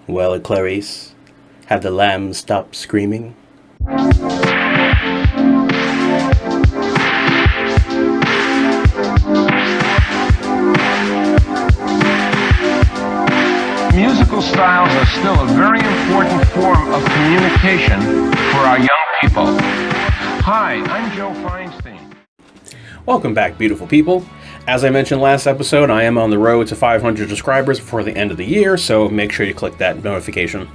Well, Clarice, have the lambs stopped screaming? Musical styles are still a very important form of communication for our young people. Hi, I'm Joe Feinstein. Welcome back, beautiful people. As I mentioned last episode, I am on the road to 500 subscribers before the end of the year, so make sure you click that notification.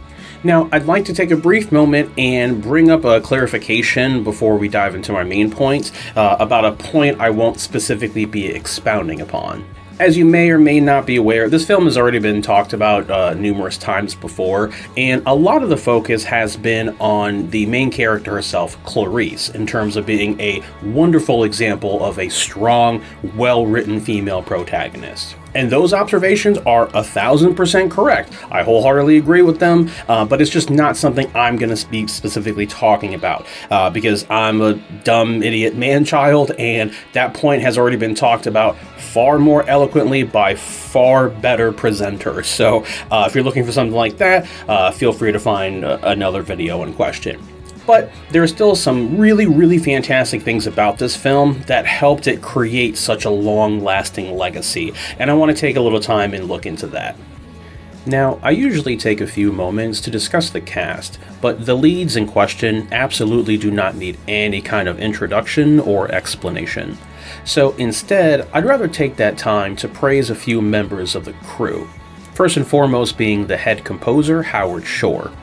Now, I'd like to take a brief moment and bring up a clarification before we dive into my main points about a point I won't specifically be expounding upon. As you may or may not be aware, this film has already been talked about numerous times before, and a lot of the focus has been on the main character herself, Clarice, in terms of being a wonderful example of a strong, well-written female protagonist. And those observations are 1,000% correct. I wholeheartedly agree with them, but it's just not something I'm going to be specifically talking about because I'm a dumb, idiot man-child, and that point has already been talked about far more eloquently by far better presenters. So if you're looking for something like that, feel free to find another video in question. But there are still some really, really fantastic things about this film that helped it create such a long-lasting legacy, and I want to take a little time and look into that. Now, I usually take a few moments to discuss the cast, but the leads in question absolutely do not need any kind of introduction or explanation. So instead, I'd rather take that time to praise a few members of the crew. First and foremost being the head composer, Howard Shore.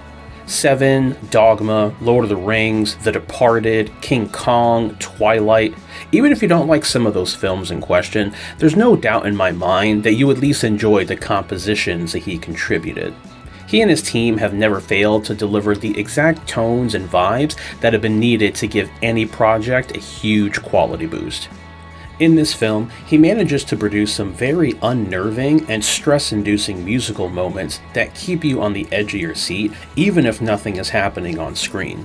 Seven, Dogma, Lord of the Rings, The Departed, King Kong, Twilight. Even if you don't like some of those films in question, there's no doubt in my mind that you at least enjoy the compositions that he contributed. He and his team have never failed to deliver the exact tones and vibes that have been needed to give any project a huge quality boost. In this film, he manages to produce some very unnerving and stress-inducing musical moments that keep you on the edge of your seat, even if nothing is happening on screen.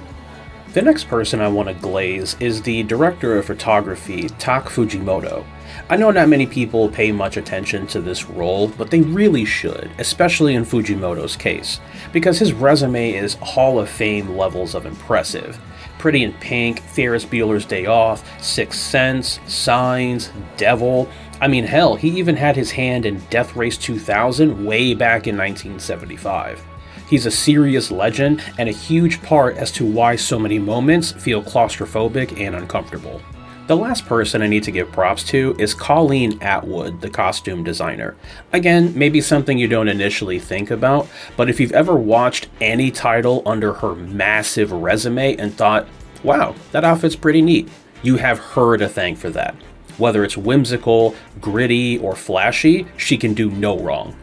The next person I want to glaze is the director of photography, Tak Fujimoto. I know not many people pay much attention to this role, but they really should, especially in Fujimoto's case, because his resume is Hall of Fame levels of impressive. Pretty in Pink, Ferris Bueller's Day Off, Sixth Sense, Signs, Devil. I mean, hell, he even had his hand in Death Race 2000 way back in 1975. He's a serious legend and a huge part as to why so many moments feel claustrophobic and uncomfortable. The last person I need to give props to is Colleen Atwood, the costume designer. Again, maybe something you don't initially think about, but if you've ever watched any title under her massive resume and thought, wow, that outfit's pretty neat, you have her to thank for that. Whether it's whimsical, gritty, or flashy, she can do no wrong.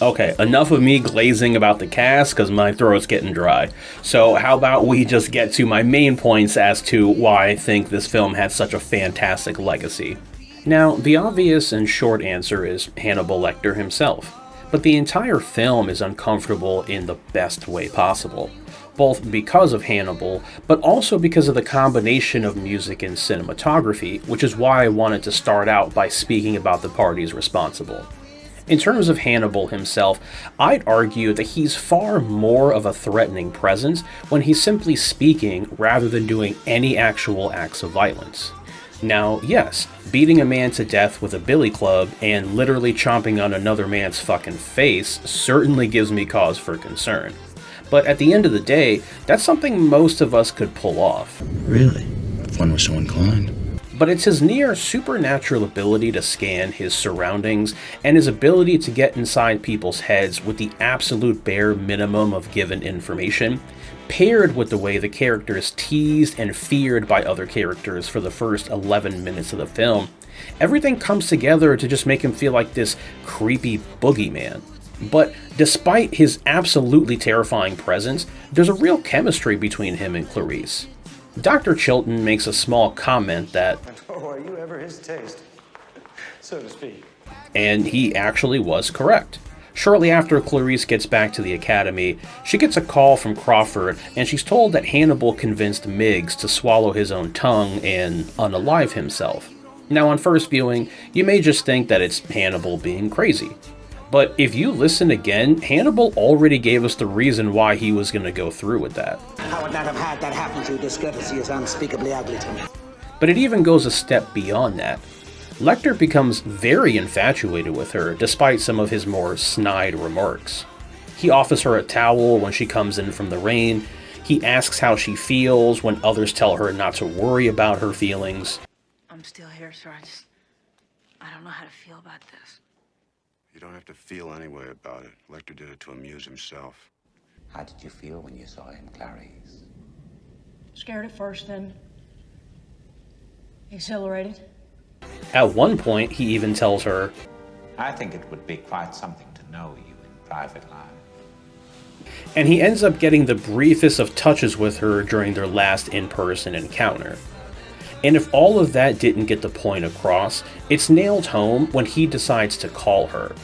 Okay, enough of me glazing about the cast because my throat's getting dry. So how about we just get to my main points as to why I think this film had such a fantastic legacy. Now, the obvious and short answer is Hannibal Lecter himself, but the entire film is uncomfortable in the best way possible, both because of Hannibal, but also because of the combination of music and cinematography, which is why I wanted to start out by speaking about the parties responsible. In terms of Hannibal himself, I'd argue that he's far more of a threatening presence when he's simply speaking rather than doing any actual acts of violence. Now, yes, beating a man to death with a billy club and literally chomping on another man's fucking face certainly gives me cause for concern. But at the end of the day, that's something most of us could pull off. Really? If one was so inclined. But it's his near supernatural ability to scan his surroundings and his ability to get inside people's heads with the absolute bare minimum of given information, paired with the way the character is teased and feared by other characters for the first 11 minutes of the film. Everything comes together to just make him feel like this creepy boogeyman. But despite his absolutely terrifying presence, there's a real chemistry between him and Clarice. Dr. Chilton makes a small comment that, "Oh, are you ever his taste?" so to speak. And he actually was correct. Shortly after Clarice gets back to the academy, she gets a call from Crawford, and she's told that Hannibal convinced Miggs to swallow his own tongue and unalive himself. Now, on first viewing, you may just think that it's Hannibal being crazy. But if you listen again, Hannibal already gave us the reason why he was going to go through with that. I would not have had that happen to you. Discourtesy is unspeakably ugly to me. But it even goes a step beyond that. Lecter becomes very infatuated with her, despite some of his more snide remarks. He offers her a towel when she comes in from the rain. He asks how she feels when others tell her not to worry about her feelings. I'm still here, sir. I don't know how to feel about this. You don't have to feel any way about it. Lecter did it to amuse himself. How did you feel when you saw him, Clarice? Scared at first, then exhilarated. At one point, he even tells her, I think it would be quite something to know you in private life. and he ends up getting the briefest of touches with her during their last in-person encounter. And if all of that didn't get the point across, it's nailed home when he decides to call her.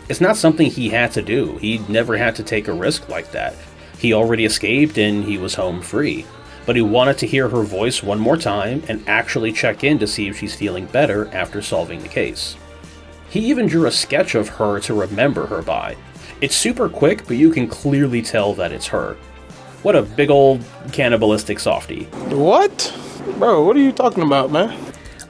It's not something he had to do. He never had to take a risk like that. He already escaped and he was home free. But he wanted to hear her voice one more time and actually check in to see if she's feeling better after solving the case. He even drew a sketch of her to remember her by. It's super quick, but you can clearly tell that it's her. What a big old cannibalistic softie. What? Bro, what are you talking about, man?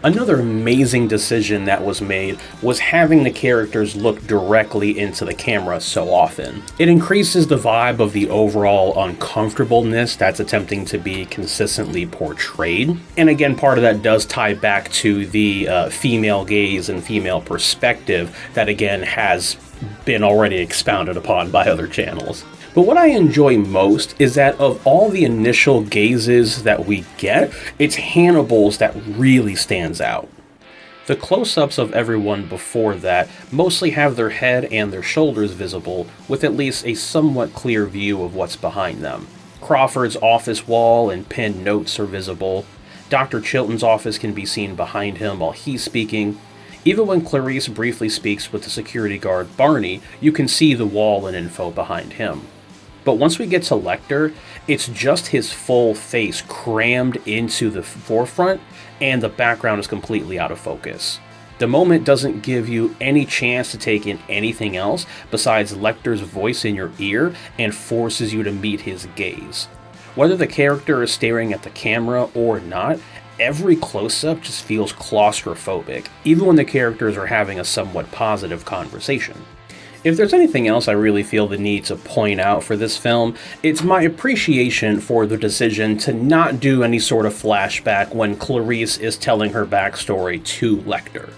Another amazing decision that was made was having the characters look directly into the camera so often. It increases the vibe of the overall uncomfortableness that's attempting to be consistently portrayed. And again, part of that does tie back to the female gaze and female perspective that again has been already expounded upon by other channels. But what I enjoy most is that of all the initial gazes that we get, it's Hannibal's that really stands out. The close-ups of everyone before that mostly have their head and their shoulders visible, with at least a somewhat clear view of what's behind them. Crawford's office wall and pinned notes are visible. Dr. Chilton's office can be seen behind him while he's speaking. Even when Clarice briefly speaks with the security guard Barney, you can see the wall and info behind him. But once we get to Lecter, it's just his full face crammed into the forefront, and the background is completely out of focus. The moment doesn't give you any chance to take in anything else besides Lecter's voice in your ear and forces you to meet his gaze. Whether the character is staring at the camera or not, every close-up just feels claustrophobic, even when the characters are having a somewhat positive conversation. If there's anything else I really feel the need to point out for this film, it's my appreciation for the decision to not do any sort of flashback when Clarice is telling her backstory to Lecter.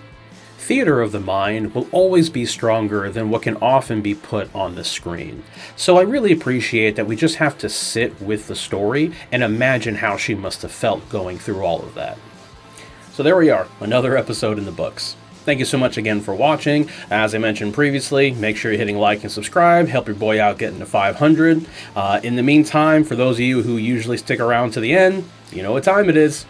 Theater of the mind will always be stronger than what can often be put on the screen. So I really appreciate that we just have to sit with the story and imagine how she must have felt going through all of that. So there we are, another episode in the books. Thank you so much again for watching. As I mentioned previously, make sure you're hitting like and subscribe. Help your boy out getting to 500. In the meantime, for those of you who usually stick around to the end, you know what time it is.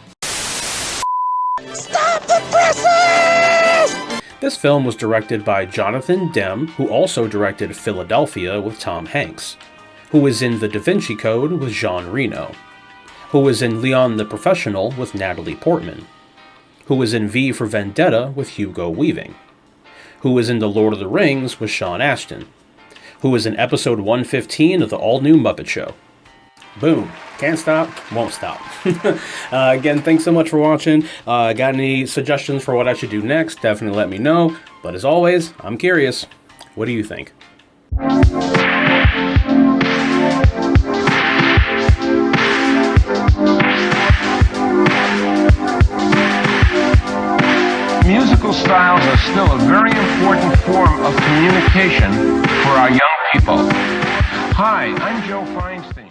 Stop the presses! This film was directed by Jonathan Demme, who also directed Philadelphia with Tom Hanks, who was in The Da Vinci Code with Jean Reno, who was in Leon the Professional with Natalie Portman, who was in V for Vendetta with Hugo Weaving, who was in The Lord of the Rings with Sean Astin, who was in episode 115 of the all-new Muppet Show. Boom. Can't stop, won't stop. Again, thanks so much for watching. Got any suggestions for what I should do next? Definitely let me know. But as always, I'm curious. What do you think? Musical styles are still a very important form of communication for our young people. Hi, I'm Joe Feinstein.